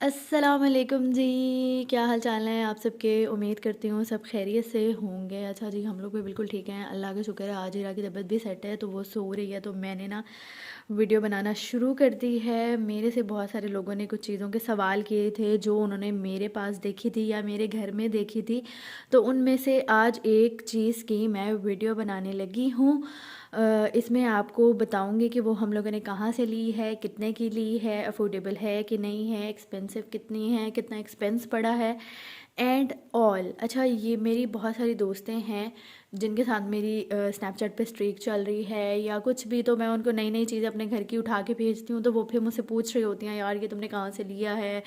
अस्सलामुअलैकुम जी। क्या हाल चाल है आप सबके। उम्मीद करती हूँ सब खैरियत से होंगे। अच्छा जी, हम लोग भी बिल्कुल ठीक हैं, अल्लाह का शुक्र है। आज हीरा की तबीयत भी सेट है तो वो सो रही है, तो मैंने ना वीडियो बनाना शुरू कर दी है। मेरे से बहुत सारे लोगों ने कुछ चीज़ों के सवाल किए थे जो उन्होंने मेरे पास देखी थी या मेरे घर में देखी थी, तो उनमें से आज एक चीज़ की मैं वीडियो बनाने लगी हूँ। इसमें आपको बताऊंगी कि वो हम लोगों ने कहाँ से ली है, कितने की ली है, अफोर्डेबल है कि नहीं है, एक्सपेंसिव कितनी है, कितना एक्सपेंस पड़ा है एंड ऑल। अच्छा, ये मेरी बहुत सारी दोस्तें हैं जिनके साथ मेरी स्नैपचैट पे स्ट्रीक चल रही है या कुछ भी, तो मैं उनको नई नई चीज़ें अपने घर की उठा के भेजती हूँ, तो वो फिर मुझसे पूछ रही होती हैं, यार ये तुमने कहाँ से लिया है,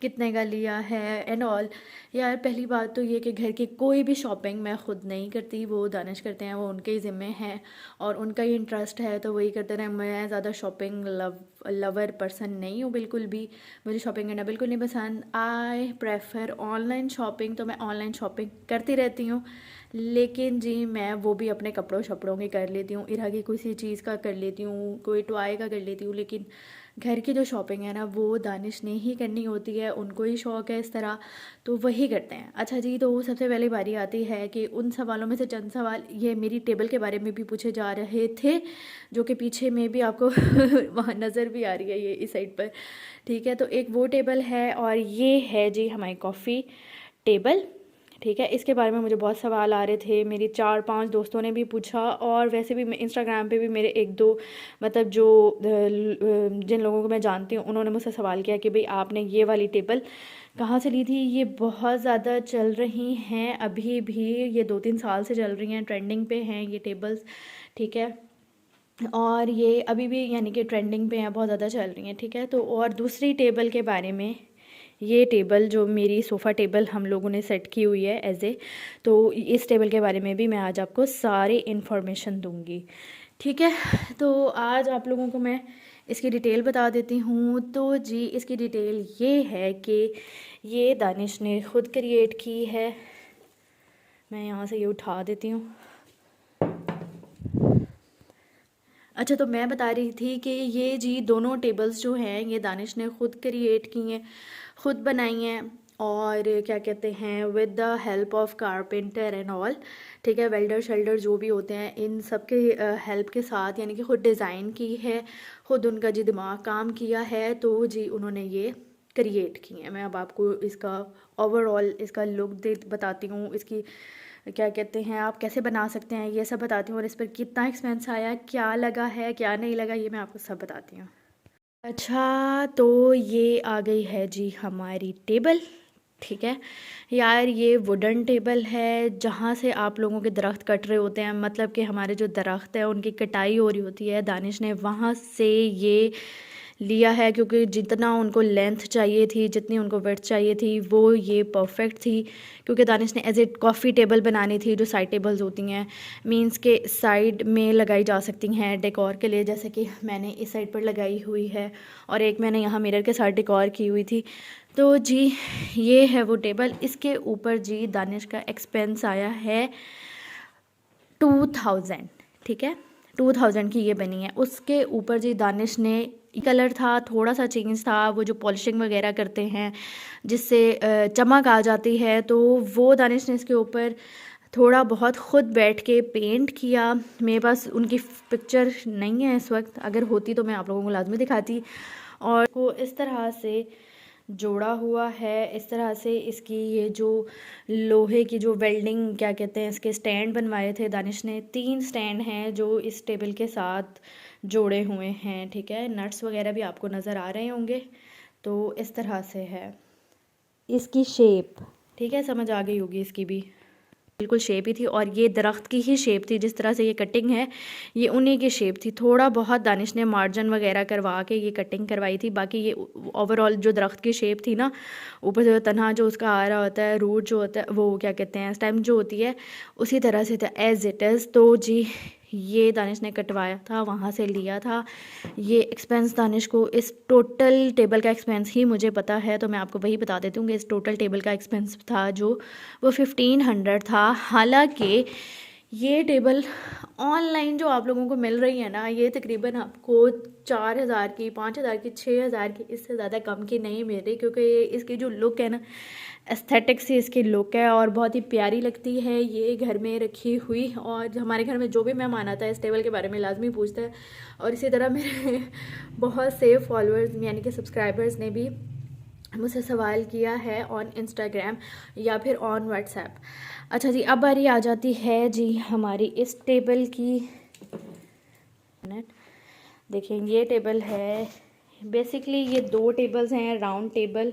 कितने का लिया है एंड ऑल। यार पहली बात तो ये कि घर की कोई भी शॉपिंग मैं ख़ुद नहीं करती, वो दानिश करते हैं, वो उनके ही ज़िम्मे हैं और उनका ही इंटरेस्ट है तो वही करते रहे। मैं ज़्यादा शॉपिंग लवर पर्सन नहीं हूँ बिल्कुल भी, मुझे शॉपिंग करना बिल्कुल नहीं पसंद। आई प्रेफर ऑनलाइन शॉपिंग, तो मैं ऑनलाइन शॉपिंग करती रहती हूँ, लेकिन जी मैं वो भी अपने कपड़ों शपड़ों की कर लेती हूँ, इरा की किसी चीज़ का कर लेती हूँ, कोई टॉय का कर लेती हूँ, लेकिन घर की जो शॉपिंग है ना वो दानिश ने ही करनी होती है, उनको ही शौक़ है इस तरह, तो वही करते हैं। अच्छा जी, तो सबसे पहले बारी आती है कि उन सवालों में से चंद सवाल ये मेरी टेबल के बारे में भी पूछे जा रहे थे, जो कि पीछे में भी आपको वहाँ नज़र भी आ रही है, ये इस साइड पर। ठीक है, तो एक वो टेबल है और ये है जी हमारी कॉफ़ी टेबल। ठीक है, इसके बारे में मुझे बहुत सवाल आ रहे थे, मेरी 4-5 दोस्तों ने भी पूछा और वैसे भी इंस्टाग्राम पे भी मेरे 1-2 मतलब जो जिन लोगों को मैं जानती हूँ उन्होंने मुझसे सवाल किया कि भाई आपने ये वाली टेबल कहाँ से ली थी। ये बहुत ज़्यादा चल रही हैं अभी भी, ये 2-3 साल से चल रही हैं, ट्रेंडिंग पे हैं ये टेबल्स। ठीक है, और ये अभी भी यानी कि ट्रेंडिंग पे हैं, बहुत ज़्यादा चल रही हैं। ठीक है, तो और दूसरी टेबल के बारे में, ये टेबल जो मेरी सोफ़ा टेबल हम लोगों ने सेट की हुई है एज ए, तो इस टेबल के बारे में भी मैं आज आपको सारी इन्फॉर्मेशन दूंगी। ठीक है, तो आज आप लोगों को मैं इसकी डिटेल बता देती हूँ। तो जी इसकी डिटेल ये है कि ये दानिश ने ख़ुद क्रिएट की है। मैं यहाँ से ये उठा देती हूँ। अच्छा, तो मैं बता रही थी कि ये जी दोनों टेबल्स जो हैं ये दानिश ने ख़ुद क्रिएट की हैं, ख़ुद बनाई हैं और क्या कहते हैं with the help of carpenter and all. ठीक है, वेल्डर शेल्डर जो भी होते हैं इन सब के हेल्प के साथ, यानी कि ख़ुद डिज़ाइन की है, ख़ुद उनका जी दिमाग काम किया है, तो जी उन्होंने ये क्रिएट की है। मैं अब आपको इसका ओवरऑल इसका लुक बताती हूँ, इसकी क्या कहते हैं आप कैसे बना सकते हैं ये सब बताती हूँ, और इस पर कितना एक्सपेंस आया, क्या लगा है, क्या नहीं लगा, ये मैं आपको सब बताती हूँ। अच्छा, तो ये आ गई है जी हमारी टेबल। ठीक है यार, ये वुडन टेबल है जहाँ से आप लोगों के दरख्त कट रहे होते हैं, मतलब कि हमारे जो दरख्त है उनकी कटाई हो रही होती है, दानिश ने वहाँ से ये लिया है, क्योंकि जितना उनको लेंथ चाहिए थी, जितनी उनको विड्थ चाहिए थी, वो ये परफेक्ट थी। क्योंकि दानिश ने एज ए कॉफ़ी टेबल बनानी थी, जो साइड टेबल्स होती हैं, मींस के साइड में लगाई जा सकती हैं डेकोर के लिए, जैसे कि मैंने इस साइड पर लगाई हुई है और एक मैंने यहाँ मिरर के साथ डेकोर की हुई थी। तो जी ये है वो टेबल। इसके ऊपर जी दानिश का एक्सपेंस आया है 2000। ठीक है, 2000 की ये बनी है। उसके ऊपर जी दानिश ने कलर था, थोड़ा सा चेंज था, वो जो पॉलिशिंग वगैरह करते हैं जिससे चमक आ जाती है, तो वो दानिश ने इसके ऊपर थोड़ा बहुत ख़ुद बैठ के पेंट किया। मेरे पास उनकी पिक्चर नहीं है इस वक्त, अगर होती तो मैं आप लोगों को लाजमी दिखाती। और वो इस तरह से जोड़ा हुआ है, इस तरह से इसकी ये जो लोहे की जो वेल्डिंग क्या कहते हैं इसके स्टैंड बनवाए थे दानिश ने, 3 स्टैंड हैं जो इस टेबल के साथ जोड़े हुए हैं। ठीक है, नट्स वगैरह भी आपको नज़र आ रहे होंगे, तो इस तरह से है इसकी शेप। ठीक है, समझ आ गई होगी इसकी भी, बिल्कुल शेप ही थी, और ये दरख्त की ही शेप थी, जिस तरह से ये कटिंग है ये उन्हीं की शेप थी। थोड़ा बहुत दानिश ने मार्जिन वगैरह करवा के ये कटिंग करवाई थी, बाकी ये ओवरऑल जो दरख्त की शेप थी ना, ऊपर से तनहा जो उसका आ रहा होता है, रूट जो होता है, वो क्या कहते हैं स्टेम जो होती है, उसी तरह से था एज इट इज़। तो जी ये दानिश ने कटवाया था, वहाँ से लिया था। ये एक्सपेंस दानिश को, इस टोटल टेबल का एक्सपेंस ही मुझे पता है, तो मैं आपको वही बता देती हूँ कि इस टोटल टेबल का एक्सपेंस था जो वो 1500 था। हालांकि ये टेबल ऑनलाइन जो आप लोगों को मिल रही है ना, ये तकरीबन आपको 4,000 की, 5,000 की, 6,000 की, इससे ज़्यादा कम की नहीं मिल रही, क्योंकि ये इसकी जो लुक है ना, एस्थेटिक सी इसकी लुक है और बहुत ही प्यारी लगती है ये घर में रखी हुई। और हमारे घर में जो भी मेहमान आता है इस टेबल के बारे में लाजमी पूछता है। और इसी तरह मेरे बहुत से फॉलोअर्स यानी कि सब्सक्राइबर्स ने भी मुझसे सवाल किया है ऑन इंस्टाग्राम या फिर ऑन व्हाट्सएप। अच्छा जी, अब बारी आ जाती है जी हमारी इस टेबल की। देखिए ये टेबल है, बेसिकली ये 2 टेबल्स हैं, राउंड टेबल,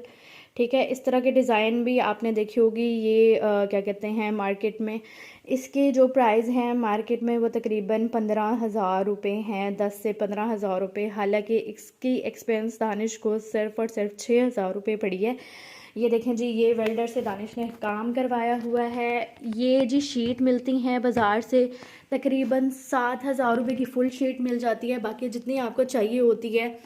ठीक है। इस तरह के डिज़ाइन भी आपने देखी होगी, ये क्या कहते हैं मार्केट में। इसके जो प्राइस हैं मार्केट में वो तकरीबन 15,000 रुपये हैं, 10 से 15,000 रुपये। हालांकि इसकी एक्सपेंस दानिश को सिर्फ़ और सिर्फ 6,000 रुपये पड़ी है। ये देखें जी, ये वेल्डर से दानिश ने काम करवाया हुआ है। ये जी शीट मिलती हैं बाज़ार से, तकरीबन 7,000 रुपये की फ़ुल शीट मिल जाती है। बाकी जितनी आपको चाहिए होती है,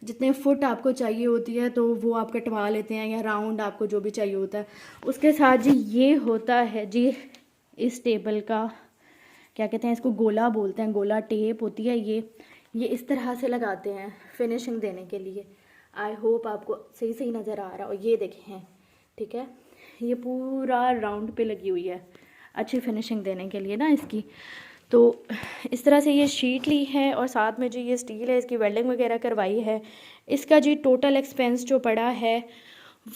जितने फुट आपको चाहिए होती है तो वो आप कटवा लेते हैं, या राउंड आपको जो भी चाहिए होता है। उसके साथ जी ये होता है जी इस टेबल का, क्या कहते हैं इसको, गोला बोलते हैं, गोला टेप होती है ये इस तरह से लगाते हैं फिनिशिंग देने के लिए। आई होप आपको सही सही नज़र आ रहा हो। ये देखें, ठीक है, ये पूरा राउंड पे लगी हुई है अच्छी फिनिशिंग देने के लिए ना इसकी। तो इस तरह से ये शीट ली है और साथ में जी ये स्टील है, इसकी वेल्डिंग वगैरह करवाई है। इसका जी टोटल एक्सपेंस जो पड़ा है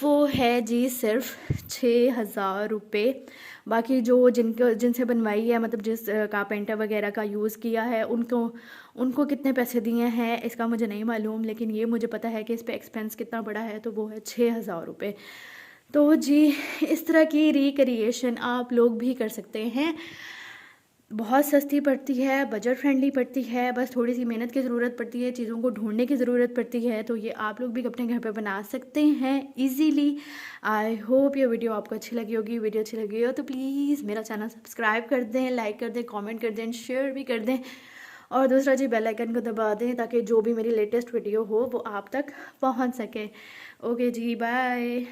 वो है जी सिर्फ 6,000 रुपये। बाकी जो जिनसे बनवाई है, मतलब जिस कारपेंटर वगैरह का यूज़ किया है, उनको कितने पैसे दिए हैं इसका मुझे नहीं मालूम, लेकिन ये मुझे पता है कि इस पे एक्सपेंस कितना बड़ा है, तो वो है 6,000 रुपये। तो जी इस तरह की रिक्रिएशन आप लोग भी कर सकते हैं। बहुत सस्ती पड़ती है, बजट फ्रेंडली पड़ती है, बस थोड़ी सी मेहनत की ज़रूरत पड़ती है, चीज़ों को ढूंढने की ज़रूरत पड़ती है। तो ये आप लोग भी अपने घर पे बना सकते हैं इजीली। आई होप ये वीडियो आपको अच्छी लगी होगी। वीडियो अच्छी लगी हो तो प्लीज़ मेरा चैनल सब्सक्राइब कर दें, लाइक कर दें, कमेंट कर दें, शेयर भी कर दें। और दूसरा जी बेल आइकन को दबा दें ताकि जो भी मेरी लेटेस्ट वीडियो हो वो आप तक पहुँच सके। ओके जी, बाय।